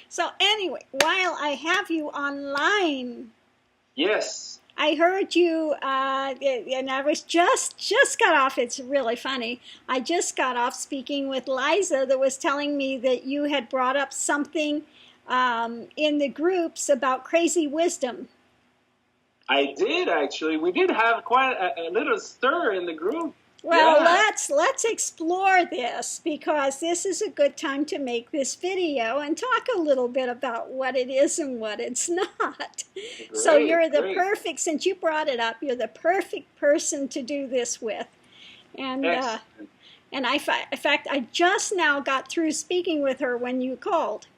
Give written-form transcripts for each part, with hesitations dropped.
So anyway, while I have you online, Yes, I heard you, and I was just got off. It's really funny. I just got off speaking with Liza that was telling me that you had brought up something in the groups about crazy wisdom. I did actually. We did have quite a little stir in the group. Well, Yeah, let's explore this because this is a good time to make this video and talk a little bit about what it is and what it's not. So great, you're the great. perfect, since you brought it up, you're the perfect person to do this with. And Excellent. in fact, I just now got through speaking with her when you called.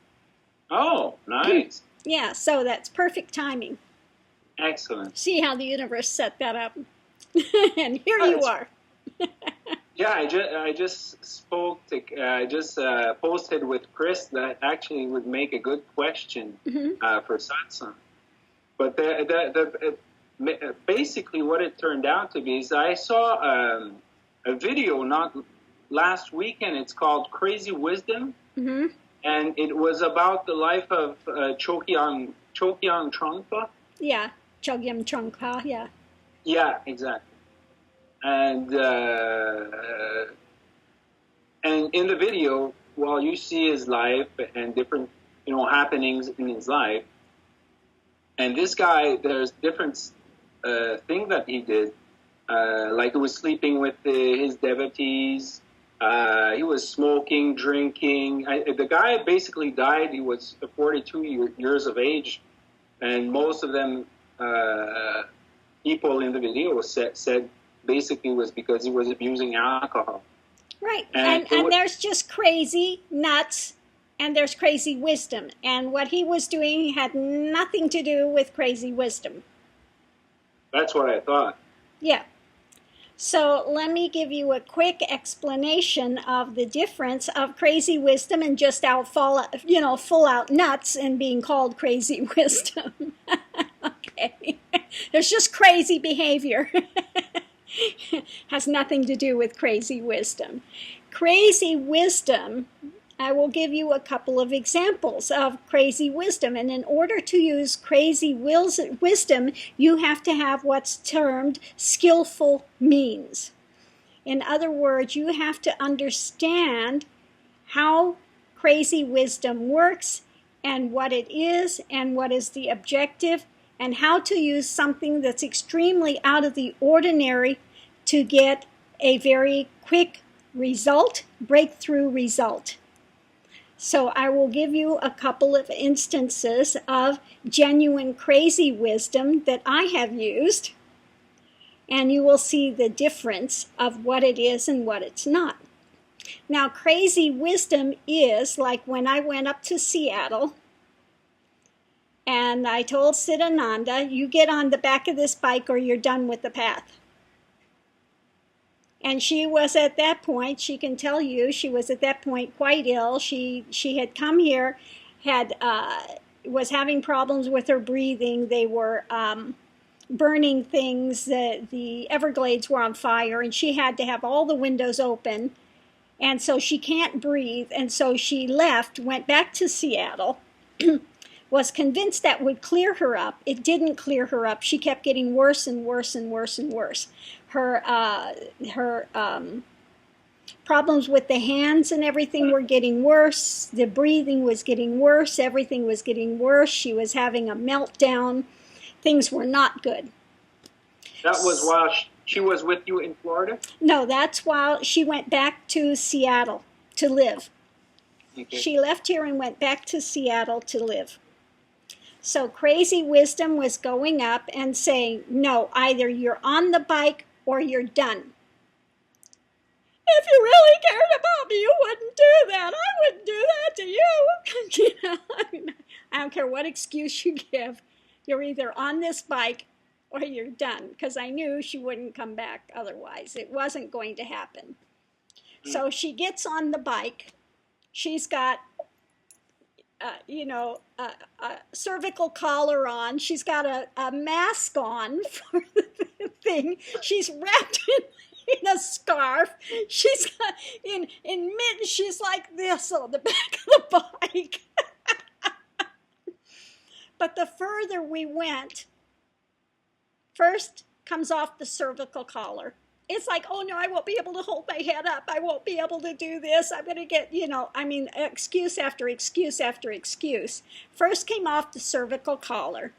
Oh, nice. Yeah, so that's perfect timing. Excellent. See how the universe set that up. And here you It's are. Yeah, I just spoke to I just posted with Chris that actually would make a good question for satsang. But basically what it turned out to be is I saw a video not last weekend. It's called Crazy Wisdom, and it was about the life of Chogyam Trungpa. Yeah, Chogyam Trungpa, yeah. Yeah, exactly. And in the video, while you see his life and different happenings in his life, and this guy, there's different thing that he did, like he was sleeping with his devotees. He was smoking, drinking. The guy basically died. He was 42 years of age, and most of them people in the video said basically was because he was abusing alcohol. Right, and there's just crazy nuts, and there's crazy wisdom. And what he was doing had nothing to do with crazy wisdom. That's what I thought. Yeah. So let me give you a quick explanation of the difference of crazy wisdom and just full out nuts and being called crazy wisdom. Okay. There's just crazy behavior. Has nothing to do with crazy wisdom. Crazy wisdom, I will give you a couple of examples of crazy wisdom. And in order to use crazy wisdom, you have to have what's termed skillful means. In other words, you have to understand how crazy wisdom works and what it is and what is the objective and how to use something that's extremely out of the ordinary to get a very quick result, breakthrough result. So I will give you a couple of instances of genuine crazy wisdom that I have used, and you will see the difference of what it is and what it's not. Now, crazy wisdom is like when I went up to Seattle, and I told Siddhananda, you get on the back of this bike or you're done with the path. And she was at that point, she can tell you, she was at that point quite ill. She had come here, was having problems with her breathing. They were burning things. The Everglades were on fire, and she had to have all the windows open. And so she can't breathe. And so she left, went back to Seattle, was convinced that would clear her up. It didn't clear her up. She kept getting worse and worse and worse and worse. Her problems with the hands and everything were getting worse. The breathing was getting worse. Everything was getting worse. She was having a meltdown. Things were not good. That was while she was with you in Florida? No, that's while she went back to Seattle to live. Okay. She left here and went back to Seattle to live. So crazy wisdom was going up and saying, no, either you're on the bike or you're done. If you really cared about me, you wouldn't do that. I wouldn't do that to you. I don't care what excuse you give. You're either on this bike or you're done. Because I knew she wouldn't come back otherwise. It wasn't going to happen. So she gets on the bike. She's got a cervical collar on. She's got a mask on for the thing. She's wrapped in a scarf. She's got in mittens. She's like this on the back of the bike. further we went, first comes off the cervical collar. It's like, oh no, I won't be able to hold my head up. I won't be able to do this. I'm going to get, excuse after excuse after excuse. First came off the cervical collar.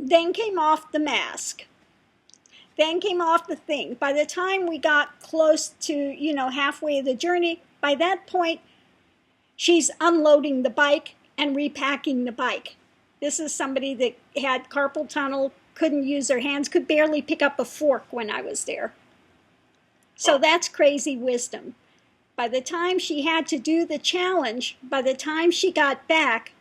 Then came off the mask. Then came off the thing. By the time we got close to, halfway of the journey, by that point, she's unloading the bike and repacking the bike. This is somebody that had carpal tunnel, couldn't use her hands, could barely pick up a fork when I was there. So that's crazy wisdom. By the time she had to do the challenge, by the time she got back,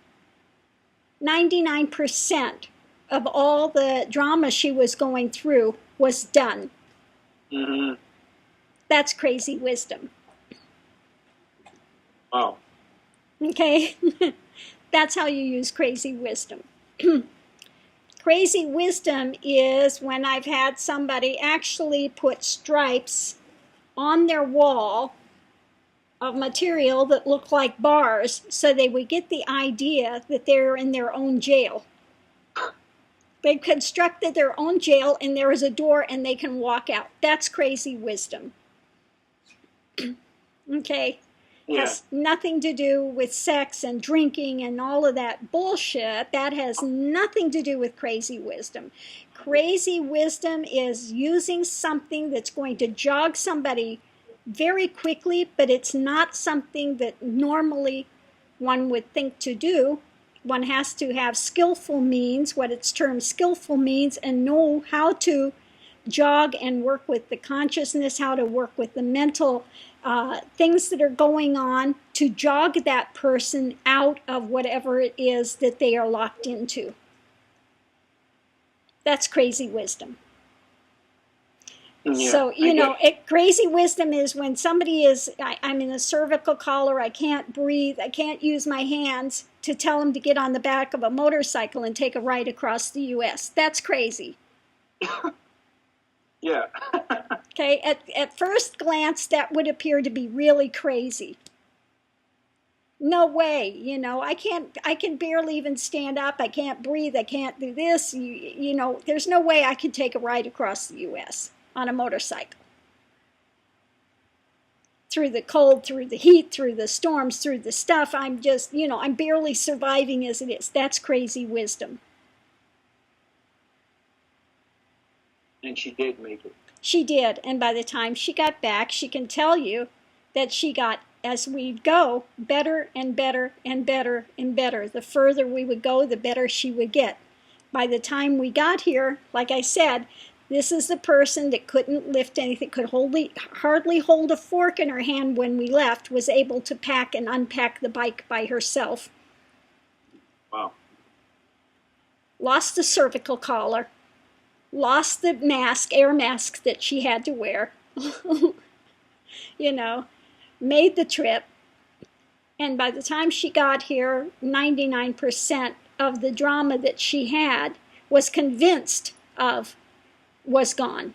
99% of all the drama she was going through was done. Mm-hmm. That's crazy wisdom. Wow. Okay? That's how you use crazy wisdom. Crazy wisdom is when I've had somebody actually put stripes on their wall of material that look like bars so they would get the idea that they're in their own jail. They've constructed their own jail and there is a door and they can walk out. That's crazy wisdom. Okay? Yeah. Has nothing to do with sex and drinking and all of that bullshit. That has nothing to do with crazy wisdom. Crazy wisdom is using something that's going to jog somebody very quickly, but it's not something that normally one would think to do. One has to have skillful means, what it's termed skillful means, and know how to jog and work with the consciousness, how to work with the mental things that are going on to jog that person out of whatever it is that they are locked into. That's crazy wisdom. Yeah, So, crazy wisdom is when somebody is, I'm in a cervical collar, I can't breathe, I can't use my hands to tell them to get on the back of a motorcycle and take a ride across the U.S. That's crazy. Yeah. Okay, at first glance, that would appear to be really crazy. No way, I can barely even stand up, I can't breathe, I can't do this, there's no way I could take a ride across the U.S. on a motorcycle. Through the cold, through the heat, through the storms, through the stuff, I'm just, I'm barely surviving as it is. That's crazy wisdom. And she did make it. She did, and by the time she got back, she can tell you that she got, as we'd go, better and better and better and better. The further we would go, the better she would get. By the time we got here, like I said, this is the person that couldn't lift anything, could hardly hold a fork in her hand when we left, was able to pack and unpack the bike by herself. Wow. Lost the cervical collar. Lost the mask, air mask that she had to wear. Made the trip. And by the time she got here, 99% of the drama that she had was convinced of was gone.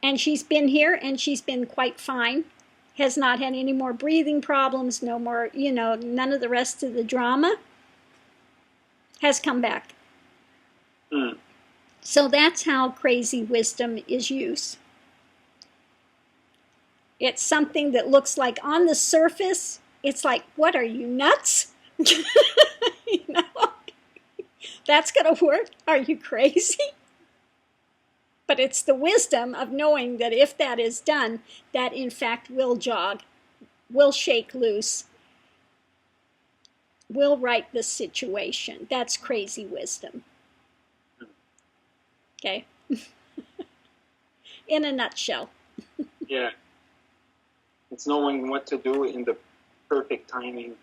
And she's been here and she's been quite fine. Has not had any more breathing problems, no more, none of the rest of the drama. Has come back. Mm. So that's how crazy wisdom is used. It's something that looks like on the surface, it's like, what are you, nuts? That's going to work? Are you crazy? But it's the wisdom of knowing that if that is done, that in fact will jog, will shake loose, will right the situation. That's crazy wisdom. Okay? In a nutshell. Yeah. It's knowing what to do in the perfect timing.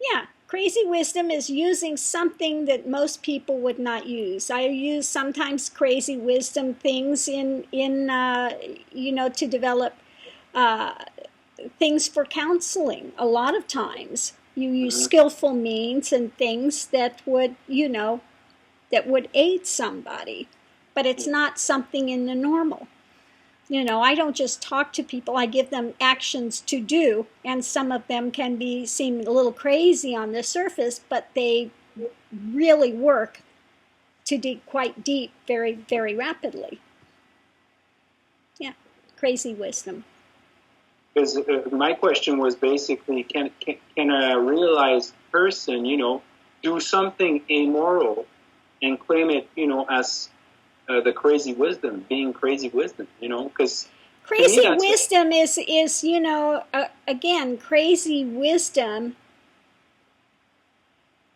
Yeah. Crazy wisdom is using something that most people would not use. I use sometimes crazy wisdom things in to develop things for counseling. A lot of times you use skillful means and things that would, that would aid somebody. But it's not something in the normal. I don't just talk to people, I give them actions to do, and some of them can seem a little crazy on the surface, but they really work to dig quite deep very, very rapidly. Yeah, crazy wisdom. Because my question was basically, can a realized person, do something immoral and claim it, as the crazy wisdom, being crazy wisdom, because crazy wisdom is again, crazy wisdom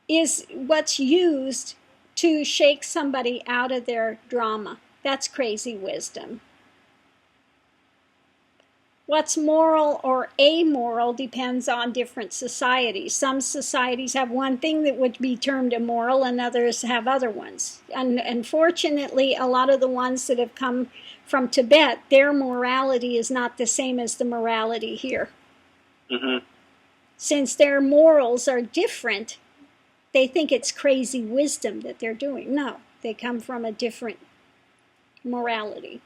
is what's used to shake somebody out of their drama. That's crazy wisdom. What's moral or amoral depends on different societies. Some societies have one thing that would be termed immoral, and others have other ones. And unfortunately, a lot of the ones that have come from Tibet, their morality is not the same as the morality here. Mm-hmm. Since their morals are different, they think it's crazy wisdom that they're doing. No, they come from a different morality.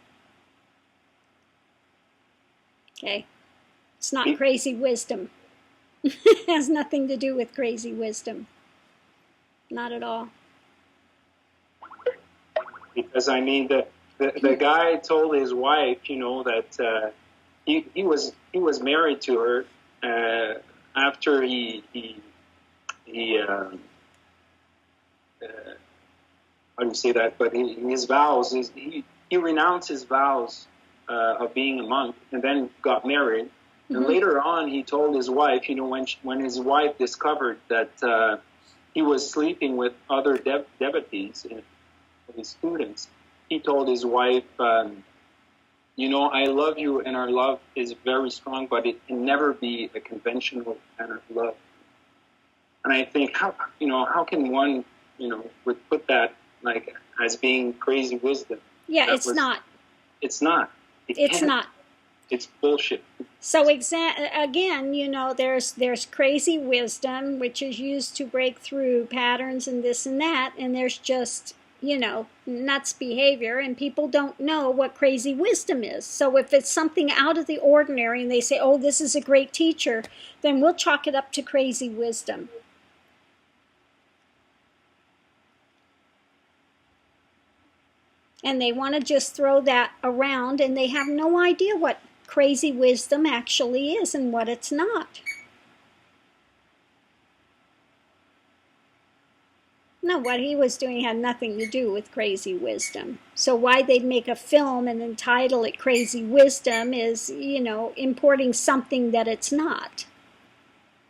Okay, it's not crazy wisdom. It has nothing to do with crazy wisdom. Not at all. Because the guy told his wife, that he was married to her after he how do you say that? But his vows he renounced his vows of being a monk, and then got married. Mm-hmm. And later on, he told his wife, when his wife discovered that he was sleeping with other devotees, his students, he told his wife, I love you, and our love is very strong, but it can never be a conventional kind of love. And I think, how can one, would put that like as being crazy wisdom? Yeah, it's not. It's not. It's not. It's bullshit. So again, there's crazy wisdom, which is used to break through patterns and this and that, and there's just, nuts behavior, and people don't know what crazy wisdom is. So if it's something out of the ordinary and they say, oh, this is a great teacher, then we'll chalk it up to crazy wisdom. And they want to just throw that around, and they have no idea what crazy wisdom actually is and what it's not. No, what he was doing had nothing to do with crazy wisdom. So why they'd make a film and entitle it Crazy Wisdom is, importing something that it's not.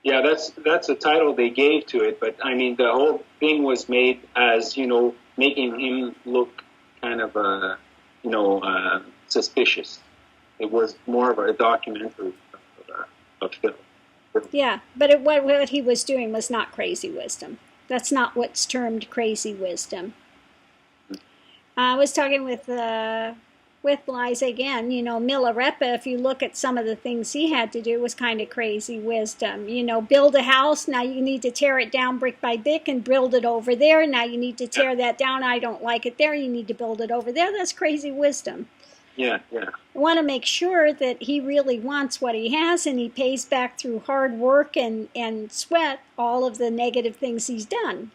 Yeah, that's a title they gave to it, but I mean the whole thing was made as, making him look kind of suspicious. It was more of a documentary of film. Yeah, but what he was doing was not crazy wisdom. That's not what's termed crazy wisdom. I was talking with Liza again. Milarepa, if you look at some of the things he had to do, was kind of crazy wisdom. Build a house, now you need to tear it down brick by brick and build it over there. Now you need to tear that down. I don't like it there. You need to build it over there. That's crazy wisdom. Yeah. I want to make sure that he really wants what he has, and he pays back through hard work and sweat all of the negative things he's done,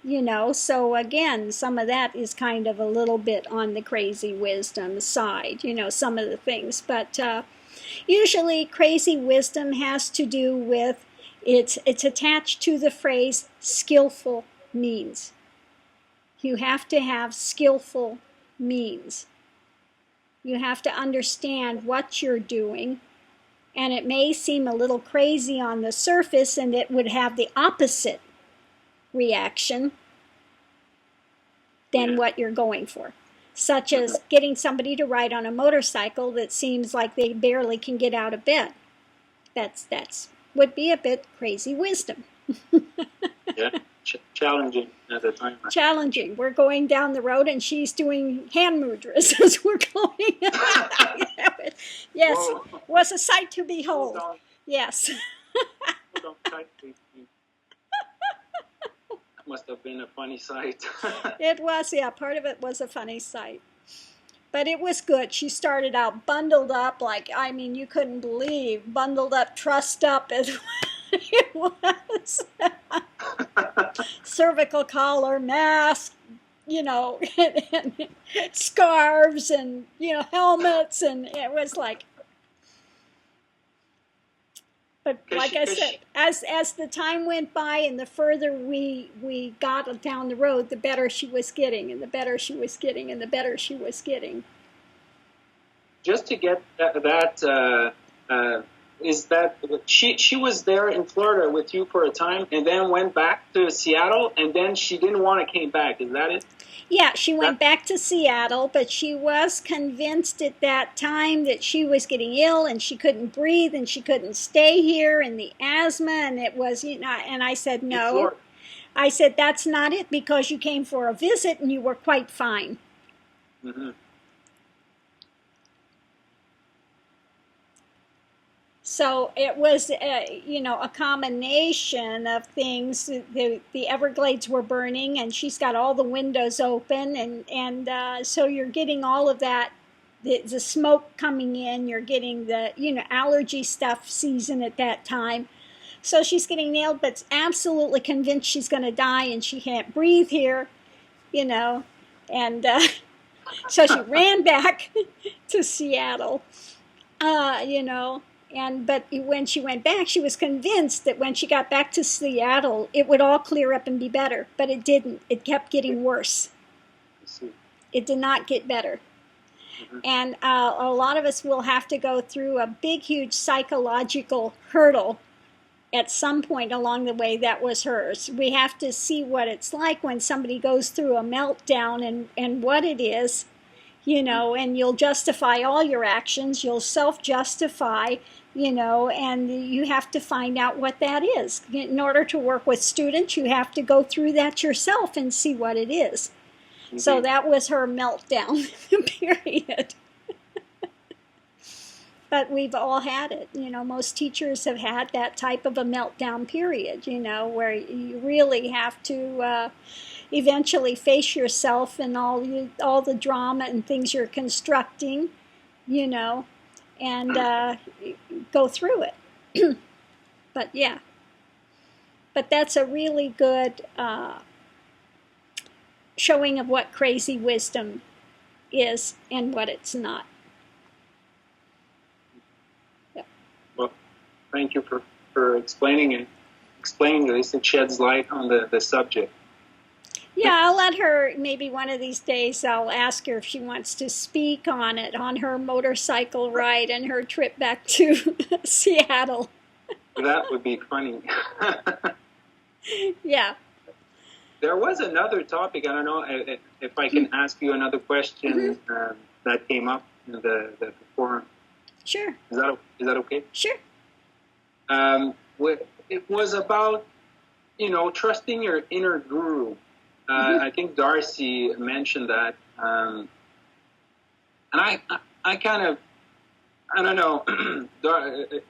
So again, some of that is kind of a little bit on the crazy wisdom side, some of the things. But usually crazy wisdom has to do with, it's attached to the phrase skillful means. You have to have skillful means. You have to understand what you're doing, and it may seem a little crazy on the surface, and it would have the opposite reaction than what you're going for, such as getting somebody to ride on a motorcycle that seems like they barely can get out of bed. That's would be a bit crazy wisdom. Yeah. Challenging at the time. Challenging. We're going down the road, and she's doing hand mudras as we're going. Yes, whoa. Was a sight to behold. Yes. Must have been a funny sight. It was, yeah. Part of it was a funny sight. But it was good. She started out bundled up, you couldn't believe, bundled up, trussed up. It was. cervical collar, mask, and scarves and, helmets. And it was like, but like I said, as the time went by and the further we got down the road, the better she was getting, and the better she was getting, and the better she was getting. Just to get is that she was there in Florida with you for a time and then went back to Seattle, and then she didn't want to came back. Is that it? Yeah, she went back to Seattle, but she was convinced at that time that she was getting ill and she couldn't breathe and she couldn't stay here, and the asthma, and it was, and I said, no. I said, that's not it, because you came for a visit and you were quite fine. Mm-hmm. So it was, a combination of things. The Everglades were burning, and she's got all the windows open, and so you're getting all of that, the smoke coming in. You're getting the, allergy stuff season at that time. So she's getting nailed, but absolutely convinced she's going to die, and she can't breathe here, and so she ran back to Seattle, but when she went back, she was convinced that when she got back to Seattle, it would all clear up and be better. But it didn't. It kept getting worse. It did not get better. Mm-hmm. And a lot of us will have to go through a big, huge psychological hurdle at some point along the way. That was hers. We have to see what it's like when somebody goes through a meltdown and what it is, and you'll justify all your actions. You'll self-justify, and you have to find out what that is. In order to work with students, you have to go through that yourself and see what it is. Mm-hmm. So that was her meltdown period. But we've all had it. Most teachers have had that type of a meltdown period, where you really have to eventually face yourself and all the drama and things you're constructing, and go through it. But yeah, but that's a really good showing of what crazy wisdom is and what it's not. Yeah. Well, thank you for explaining this. It sheds light on the subject. Yeah, I'll let her, maybe one of these days, I'll ask her if she wants to speak on it, on her motorcycle ride and her trip back to Seattle. That would be funny. Yeah. There was another topic, I don't know if I can ask you another question that came up in the forum. Sure. Is that okay? Sure. It was about, trusting your inner guru. I think Darcy mentioned that, and I kind of, I don't know,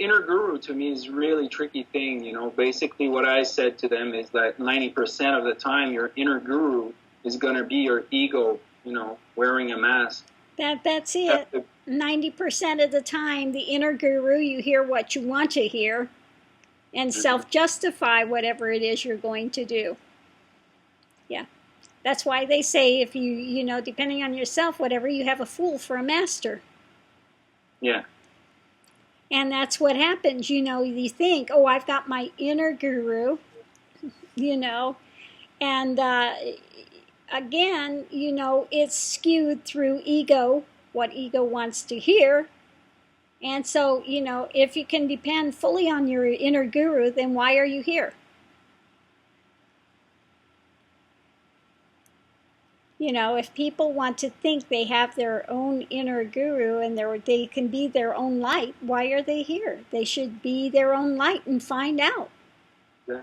inner guru to me is a really tricky thing. Basically what I said to them is that 90% of the time your inner guru is going to be your ego, wearing a mask. That's it. 90% of the time, the inner guru, you hear what you want to hear and self-justify whatever it is you're going to do. Yeah. That's why they say if you depending on yourself, whatever, you have a fool for a master. Yeah. And that's what happens. You think, oh, I've got my inner guru, and again, it's skewed through ego, what ego wants to hear. And so, if you can depend fully on your inner guru, then why are you here? If people want to think they have their own inner guru and they can be their own light, why are they here? They should be their own light and find out. Yeah.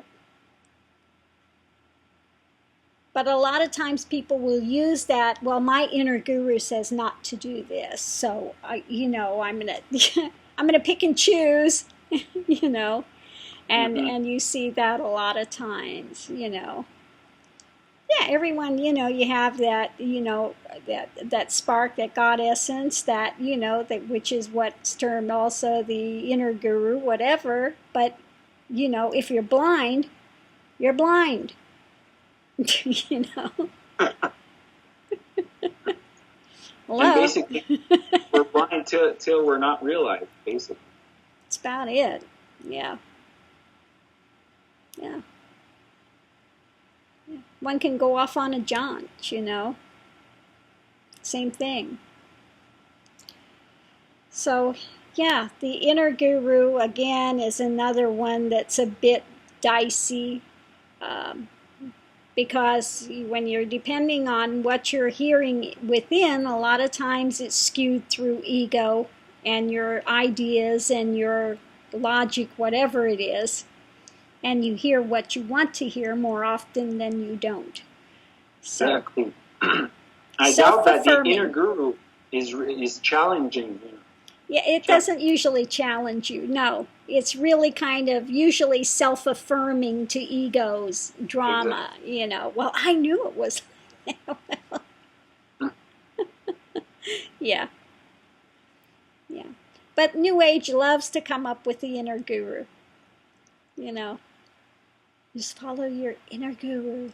But a lot of times people will use that, well, my inner guru says not to do this, so, I'm gonna pick and choose, and you see that a lot of times, Yeah, everyone, you have that, that spark, that God essence, that, which is what's termed also the inner guru, whatever. But, if you're blind, you're blind. You know? And Hello? basically, we're blind till we're not realized, basically. That's about it. Yeah. Yeah. One can go off on a jaunt, you know? Same thing. So, yeah, the inner guru, again, is another one that's a bit dicey. Um, because when you're depending on what you're hearing within, a lot of times it's skewed through ego and your ideas and your logic, whatever it is, and you hear what you want to hear more often than you don't. So, Exactly. I doubt that the self-affirming. inner guru is challenging. Yeah, it doesn't usually challenge you. No, it's really kind of usually self-affirming to ego's drama. Exactly. You know, well, I knew it was. Yeah, yeah. But New Age loves to come up with the inner guru. You know, just follow your inner guru.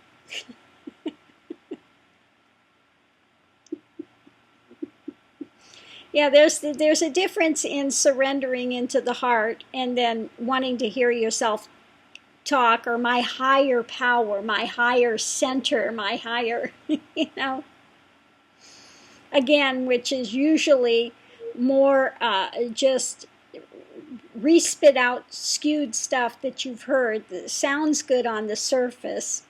Yeah, there's a difference in surrendering into the heart and then wanting to hear yourself talk, or my higher power, my higher center, my higher, you know, again, which is usually more just re-spit out skewed stuff that you've heard that sounds good on the surface,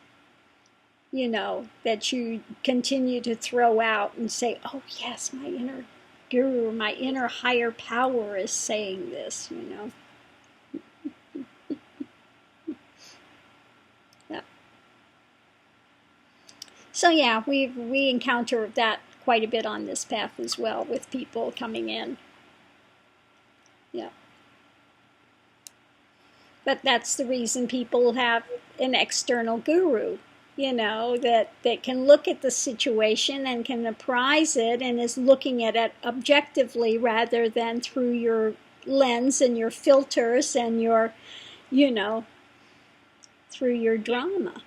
you know, that you continue to throw out and say, oh yes, my inner guru, my inner higher power is saying this, you know. Yeah. So yeah, we encounter that quite a bit on this path as well with people coming in. Yeah. But that's the reason people have an external guru, you know, that can look at the situation and can apprise it and is looking at it objectively rather than through your lens and your filters and your, you know, through your drama.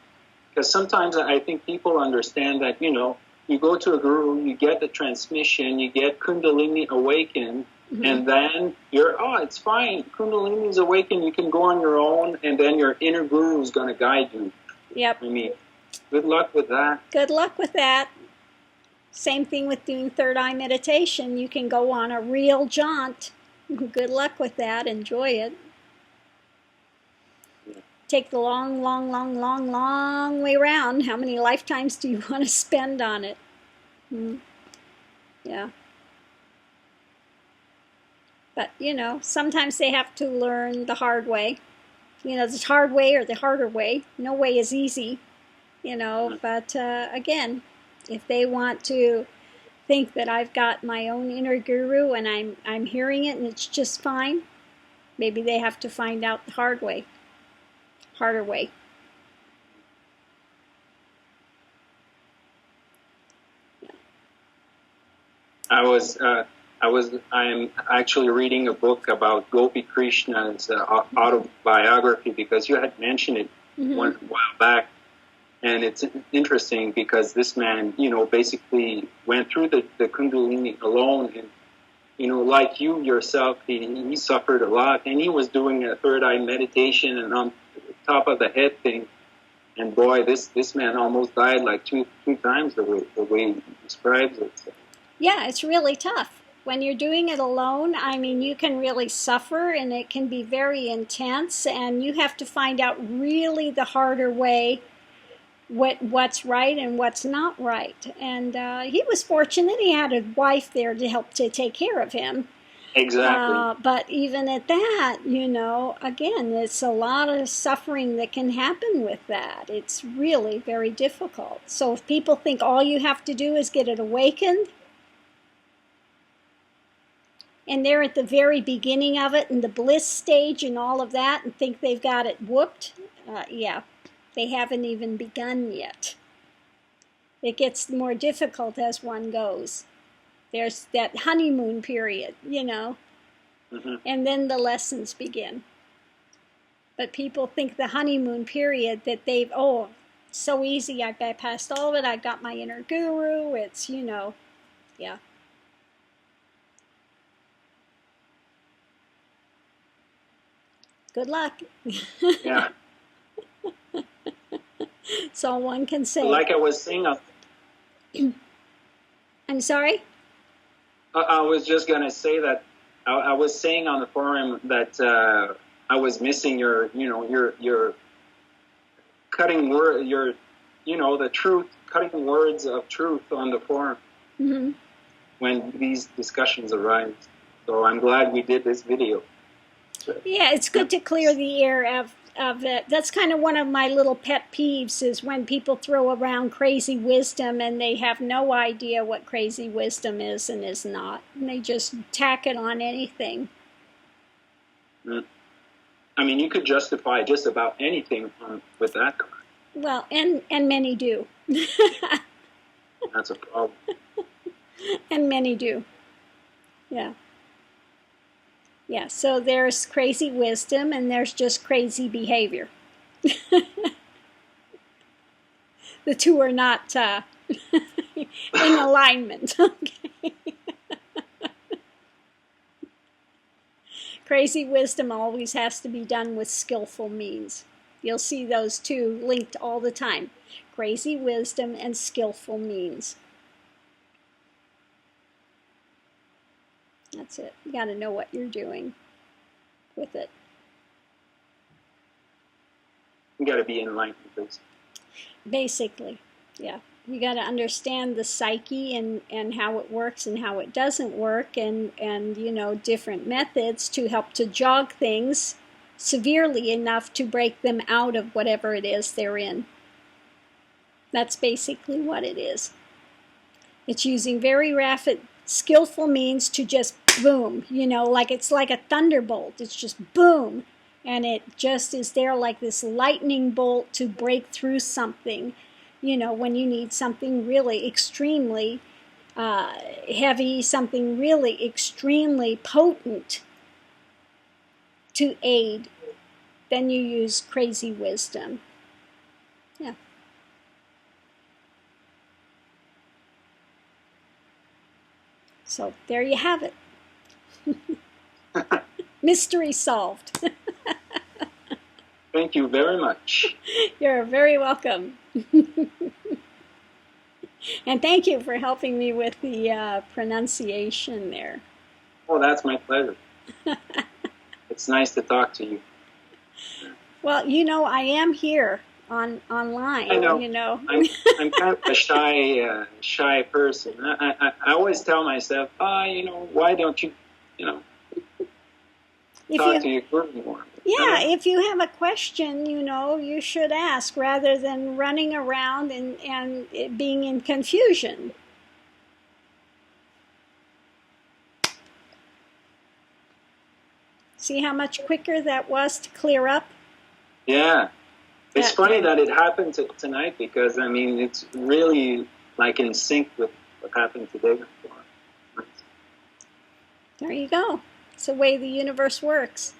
Because sometimes I think people understand that, you go to a guru, you get the transmission, you get Kundalini awakened, and then it's fine. Kundalini is awakened, you can go on your own, and then your inner guru is going to guide you. Yep. I mean, good luck with that. Good luck with that. Same thing with doing third eye meditation. You can go on a real jaunt. Good luck with that. Enjoy it. Take the long, long, long, long, long way around. How many lifetimes do you want to spend on it? Yeah. But, you know, sometimes they have to learn the hard way. You know, the hard way or the harder way. No way is easy, you know. But, again, if they want to think that I've got my own inner guru and I'm hearing it and it's just fine, maybe they have to find out the hard way. Harder way. Yeah. I'm actually reading a book about Gopi Krishna's autobiography, because you had mentioned it one while back, and it's interesting because this man, basically went through the Kundalini alone, and like you yourself, he suffered a lot, and he was doing a third eye meditation and on top of the head thing, and boy, this man almost died like two times the way he describes it. So. Yeah, it's really tough. When you're doing it alone, I mean, you can really suffer and it can be very intense, and you have to find out really the harder way what's right and what's not right. And he was fortunate. He had a wife there to help to take care of him. Exactly. But even at that, again, it's a lot of suffering that can happen with that. It's really very difficult. So if people think all you have to do is get it awakened, and they're at the very beginning of it and the bliss stage and all of that and think they've got it whooped, yeah, they haven't even begun yet. It gets more difficult as one goes. There's that honeymoon period, and then the lessons begin. But people think the honeymoon period that So easy. I bypassed all of it. I got my inner guru. It's, yeah. Good luck. Yeah. That's all one can say. Like I was saying, I'm sorry? I was just gonna say that I was saying on the forum that I was missing your cutting word, the truth, cutting words of truth on the forum when these discussions arise. So I'm glad we did this video. Yeah, it's good to clear the air of it. That's kind of one of my little pet peeves is when people throw around crazy wisdom and they have no idea what crazy wisdom is and is not. And they just tack it on anything. I mean, you could justify just about anything with that. Well, and many do. That's a problem. And many do. Yeah. Yeah, so there's crazy wisdom and there's just crazy behavior. The two are not in alignment. Okay. Crazy wisdom always has to be done with skillful means. You'll see those two linked all the time. Crazy wisdom and skillful means. That's it. You got to know what you're doing with it. You got to be in line with this. Basically, yeah. You got to understand the psyche and how it works and how it doesn't work and different methods to help to jog things severely enough to break them out of whatever it is they're in. That's basically what it is. It's using very rapid, skillful means to just boom, like it's like a thunderbolt. It's just boom. And it just is there like this lightning bolt to break through something, when you need something really extremely heavy, something really extremely potent to aid. Then you use crazy wisdom. Yeah. So there you have it. Mystery solved. Thank you very much. You're very welcome. And thank you for helping me with the pronunciation there. Oh, that's my pleasure. It's nice to talk to you. Well, I am here online. I know. I'm kind of a shy person. I always tell myself, why don't you, talk to your group more? Yeah, if you have a question, you should ask rather than running around and it being in confusion. See how much quicker that was to clear up? Yeah. It's funny that it happened tonight because, it's really like in sync with what happened today. There you go. It's the way the universe works.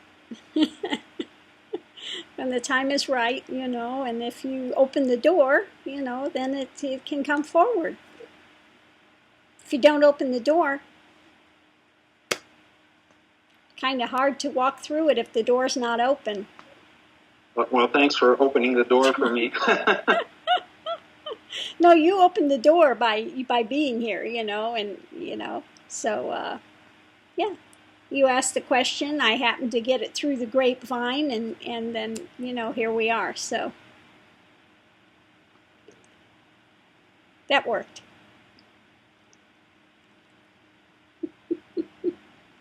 When the time is right, and if you open the door, then it can come forward. If you don't open the door, kind of hard to walk through it if the door's not open. Well, thanks for opening the door for me. No, you opened the door by being here, so, yeah. You asked the question, I happened to get it through the grapevine, and then, here we are, so. That worked.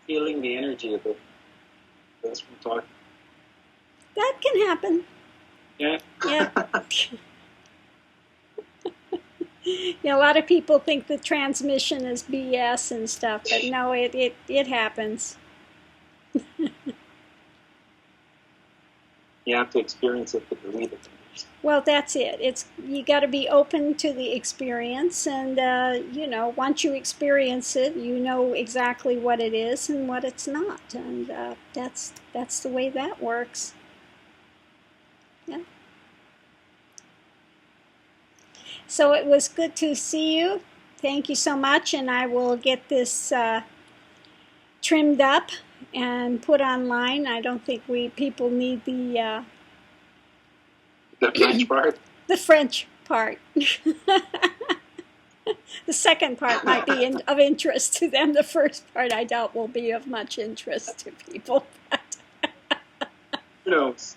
Feeling the energy of it. That's what I'm talking. That can happen. Yeah. Yeah. Yeah, a lot of people think the transmission is BS and stuff, but no, it happens. You have to experience it to believe it. Well, that's it. You got to be open to the experience, and once you experience it, you know exactly what it is and what it's not, and that's the way that works. Yeah. So it was good to see you. Thank you so much, and I will get this trimmed up and put online. I don't think people need The French part. the French part. The second part might be of interest to them. The first part I doubt will be of much interest to people. Who knows?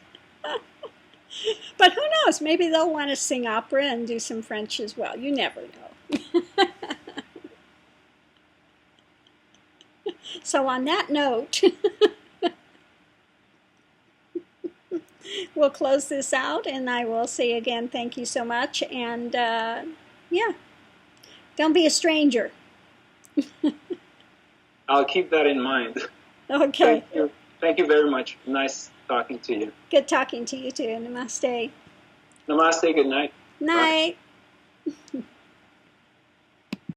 But who knows? Maybe they'll want to sing opera and do some French as well. You never know. So on that note, we'll close this out, and I will say again, thank you so much. And yeah, don't be a stranger. I'll keep that in mind. Okay. Thank you. Thank you very much. Nice talking to you. Good talking to you too. Namaste. Namaste. Good night. Night. Bye.